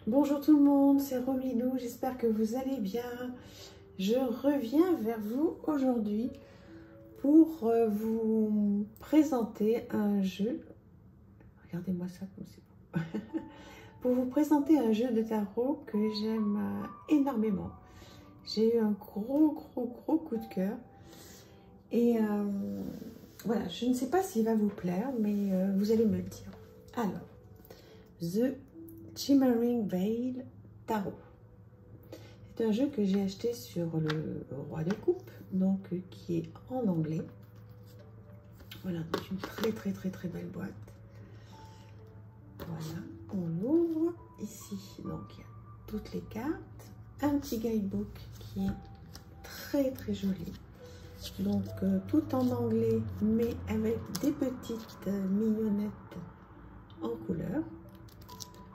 Bonjour tout le monde, c'est Romilou, j'espère que vous allez bien. Je reviens vers vous aujourd'hui pour vous présenter un jeu. Regardez-moi ça comme c'est beau. Pour vous présenter un jeu de tarot que j'aime énormément. J'ai eu un gros coup de cœur. Et voilà, je ne sais pas s'il va vous plaire, mais vous allez me le dire. Alors, The Shimmering Veil Tarot. C'est un jeu que j'ai acheté sur le Roi de Coupe, donc qui est en anglais. Voilà, c'est une très belle boîte. Voilà, on l'ouvre ici. Donc il y a toutes les cartes, un petit guidebook qui est très joli. Donc tout en anglais, mais avec des petites mignonnettes en couleur.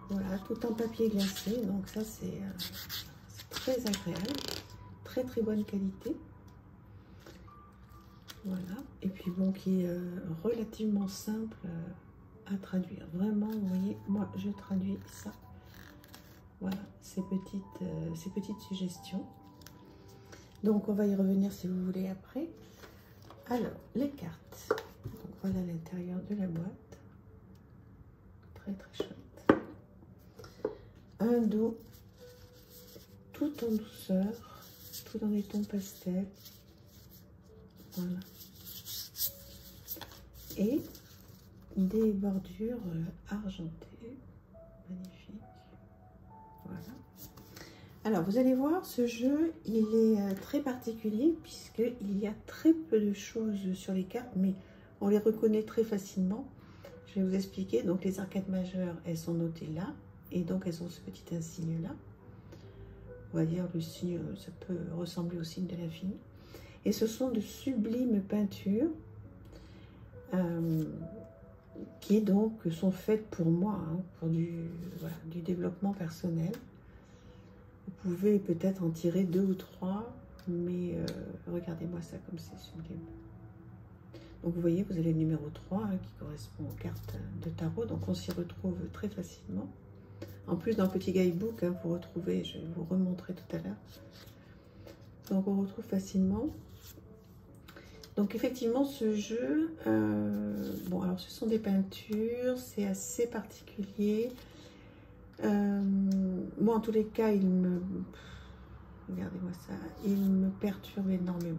Voilà, tout en papier glacé, donc ça c'est très agréable, très bonne qualité. Voilà, et puis bon, qui est relativement simple à traduire. Vraiment, vous voyez, moi je traduis ça. Voilà, ces petites suggestions. Donc on va y revenir si vous voulez après. Alors, les cartes. Donc voilà l'intérieur de la boîte. Très chouette. Un dos tout en douceur, tout dans les tons pastel. Voilà. Et des bordures argentées. Magnifique. Voilà. Alors, vous allez voir, ce jeu, il est très particulier puisqu'il y a très peu de choses sur les cartes, mais on les reconnaît très facilement. Je vais vous expliquer. Donc, les arcades majeures, elles sont notées là, et donc elles ont ce petit insigne là. On va dire le signe, ça peut ressembler au signe de l'infini. Et ce sont de sublimes peintures qui donc sont faites pour moi, hein, pour voilà, du développement personnel. Vous pouvez peut-être en tirer 2 ou 3, mais regardez-moi ça comme c'est sublime. Donc vous voyez, vous avez le numéro 3 hein, qui correspond aux cartes de tarot, donc on s'y retrouve très facilement. En plus, dans le petit guidebook, hein, vous retrouvez, je vais vous remontrer tout à l'heure. Donc, on retrouve facilement. Donc, effectivement, ce jeu, bon, alors ce sont des peintures, c'est assez particulier. Moi, en tous les cas, regardez-moi ça, il me perturbe énormément.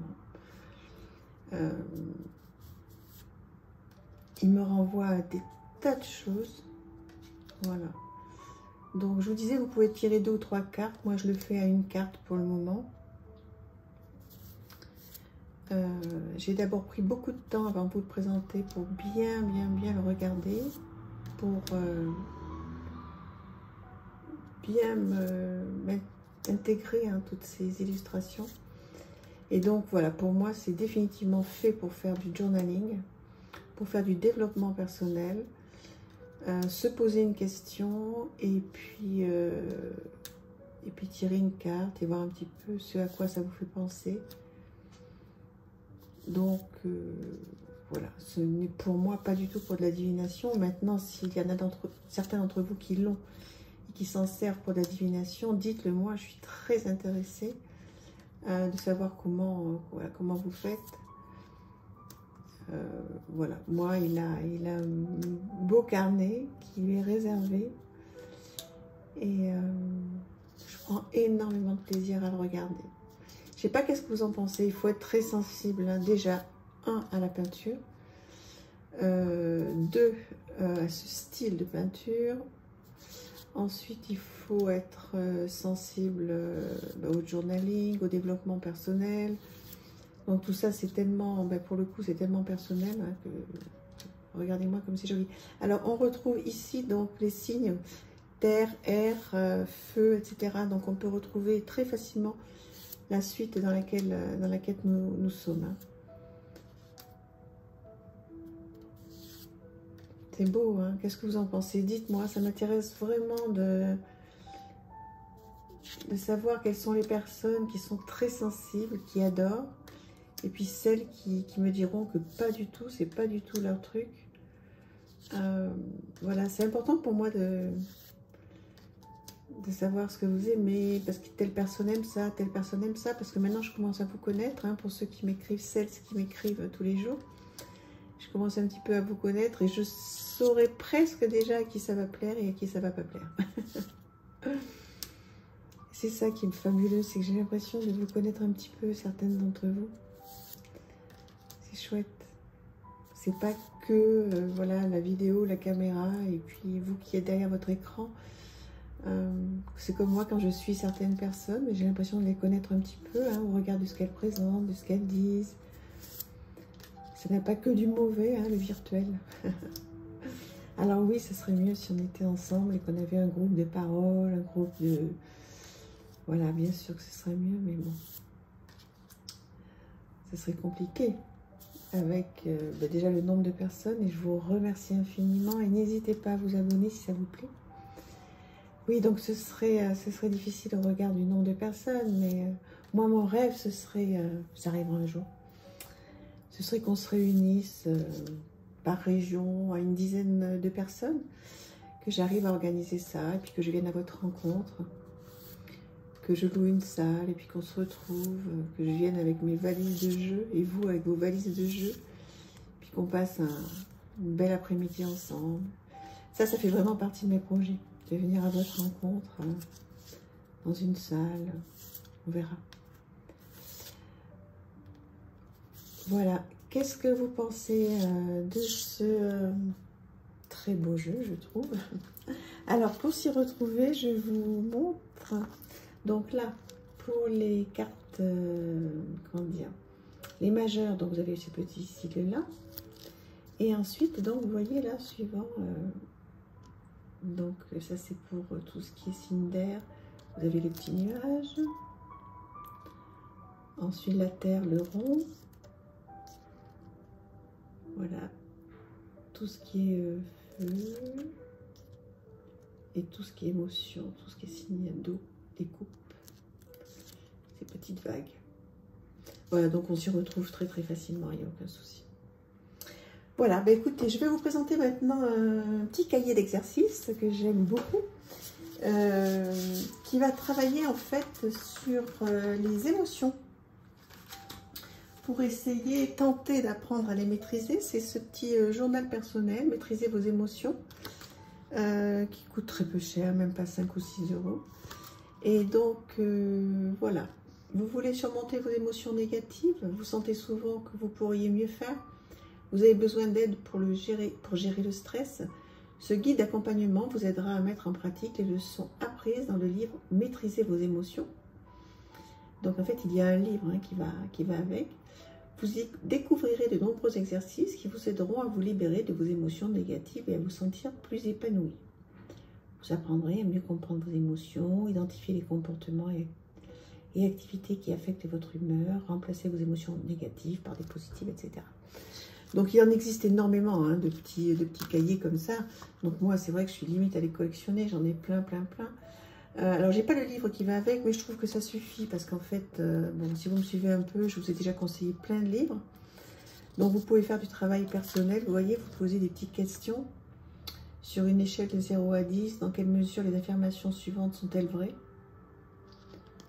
Il me renvoie à des tas de choses. Voilà. Donc, je vous disais, vous pouvez tirer 2 ou 3 cartes. Moi, je le fais à une carte pour le moment. J'ai d'abord pris beaucoup de temps avant de vous le présenter pour bien le regarder, pour bien m'intégrer hein, toutes ces illustrations. Et donc, voilà, pour moi, c'est définitivement fait pour faire du journaling, pour faire du développement personnel. Se poser une question et puis tirer une carte et voir un petit peu ce à quoi ça vous fait penser. Donc voilà, ce n'est pour moi pas du tout pour de la divination. Maintenant, s'il y en a certains d'entre vous qui l'ont et qui s'en servent pour de la divination, dites-le moi, je suis très intéressée de savoir comment vous faites. Voilà, moi il a un beau carnet qui lui est réservé et je prends énormément de plaisir à le regarder. Je sais pas qu'est-ce que vous en pensez, il faut être très sensible hein. Déjà, 1 à la peinture, 2 à ce style de peinture, ensuite il faut être sensible au journaling, au développement personnel. Donc tout ça, c'est tellement, pour le coup, c'est tellement personnel hein, que regardez-moi comme c'est joli. Alors on retrouve ici donc les signes terre, air, feu, etc. Donc on peut retrouver très facilement la suite dans laquelle nous sommes. Hein. C'est beau, hein? Qu'est-ce que vous en pensez? Dites-moi, ça m'intéresse vraiment de savoir quelles sont les personnes qui sont très sensibles, qui adorent. Et puis celles qui me diront que pas du tout, c'est pas du tout leur truc. Voilà, c'est important pour moi de savoir ce que vous aimez, parce que telle personne aime ça, telle personne aime ça, parce que maintenant je commence à vous connaître, hein, pour ceux qui m'écrivent, celles qui m'écrivent tous les jours. Je commence un petit peu à vous connaître et je saurai presque déjà à qui ça va plaire et à qui ça va pas plaire. C'est ça qui est fabuleux, c'est que j'ai l'impression de vous connaître un petit peu, certaines d'entre vous. C'est chouette. C'est pas que voilà, la vidéo, la caméra et puis vous qui êtes derrière votre écran. C'est comme moi quand je suis certaines personnes, j'ai l'impression de les connaître un petit peu, hein, au regard de ce qu'elles présentent, de ce qu'elles disent. Ça n'a pas que du mauvais, hein, le virtuel. Alors oui, ce serait mieux si on était ensemble et qu'on avait un groupe de paroles, un groupe de... Voilà, bien sûr que ce serait mieux, mais bon. Ce serait compliqué avec déjà le nombre de personnes et je vous remercie infiniment et n'hésitez pas à vous abonner si ça vous plaît. Oui, donc ce serait difficile au regard du nombre de personnes, mais moi, mon rêve, ce serait, ça arrivera un jour, ce serait qu'on se réunisse par région à une dizaine de personnes, que j'arrive à organiser ça, et puis que je vienne à votre rencontre, que je loue une salle, et puis qu'on se retrouve, que je vienne avec mes valises de jeu, et vous avec vos valises de jeu, puis qu'on passe une belle après-midi ensemble. Ça fait vraiment partie de mes projets, de venir à votre rencontre, dans une salle, on verra. Voilà, qu'est-ce que vous pensez de ce très beau jeu, je trouve. Alors, pour s'y retrouver, je vous montre. Donc là, pour les cartes, comment dire, les majeures, donc vous avez ces petits cils-là. Et ensuite, donc, vous voyez là, suivant, donc ça c'est pour tout ce qui est signe d'air. Vous avez les petits nuages. Ensuite, la terre, le rond. Voilà, tout ce qui est feu et tout ce qui est émotion, tout ce qui est signe d'eau, des coupes, ces petites vagues. Voilà, donc on s'y retrouve très très facilement, il n'y a aucun souci. Voilà, bah écoutez, je vais vous présenter maintenant un petit cahier d'exercice que j'aime beaucoup, qui va travailler en fait sur les émotions. Pour essayer, tenter d'apprendre à les maîtriser, c'est ce petit journal personnel, maîtriser vos émotions, qui coûte très peu cher, même pas 5 ou 6 euros. Et donc, voilà, vous voulez surmonter vos émotions négatives, vous sentez souvent que vous pourriez mieux faire, vous avez besoin d'aide pour gérer le stress. Ce guide d'accompagnement vous aidera à mettre en pratique les leçons apprises dans le livre « Maîtriser vos émotions ». Donc, en fait, il y a un livre hein, qui va avec. Vous y découvrirez de nombreux exercices qui vous aideront à vous libérer de vos émotions négatives et à vous sentir plus épanoui. Vous apprendrez à mieux comprendre vos émotions, identifier les comportements et activités qui affectent votre humeur, remplacer vos émotions négatives par des positives, etc. Donc, il en existe énormément hein, de petits cahiers comme ça. Donc, moi, c'est vrai que je suis limite à les collectionner. J'en ai plein. Alors, j'ai pas le livre qui va avec, mais je trouve que ça suffit parce qu'en fait, bon, si vous me suivez un peu, je vous ai déjà conseillé plein de livres. Donc, vous pouvez faire du travail personnel. Vous voyez, vous posez des petites questions sur une échelle de 0 à 10. Dans quelle mesure les affirmations suivantes sont-elles vraies?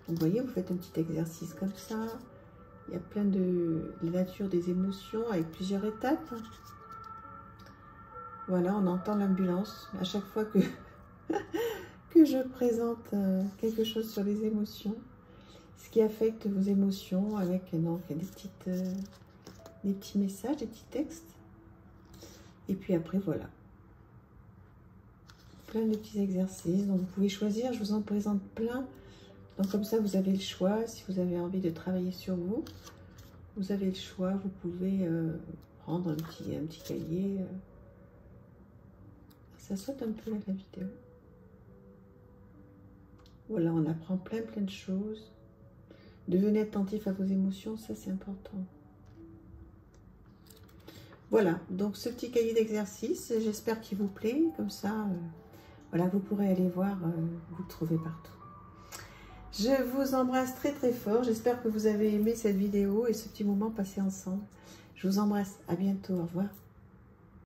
Donc, vous voyez, vous faites un petit exercice comme ça. Il y a plein de la nature des émotions avec plusieurs étapes. Voilà, on entend l'ambulance à chaque fois que... que je présente quelque chose sur les émotions, ce qui affecte vos émotions avec donc, des petits messages, des petits textes. Et puis après, voilà. Plein de petits exercices. Donc, vous pouvez choisir, je vous en présente plein. Donc, comme ça, vous avez le choix. Si vous avez envie de travailler sur vous, vous avez le choix. Vous pouvez prendre un petit cahier. Ça saute un peu là, la vidéo. Voilà, on apprend plein de choses. Devenez attentif à vos émotions, ça c'est important. Voilà, donc ce petit cahier d'exercice, j'espère qu'il vous plaît. Comme ça, voilà, vous pourrez aller voir, vous le trouvez partout. Je vous embrasse très fort. J'espère que vous avez aimé cette vidéo et ce petit moment passé ensemble. Je vous embrasse. À bientôt. Au revoir.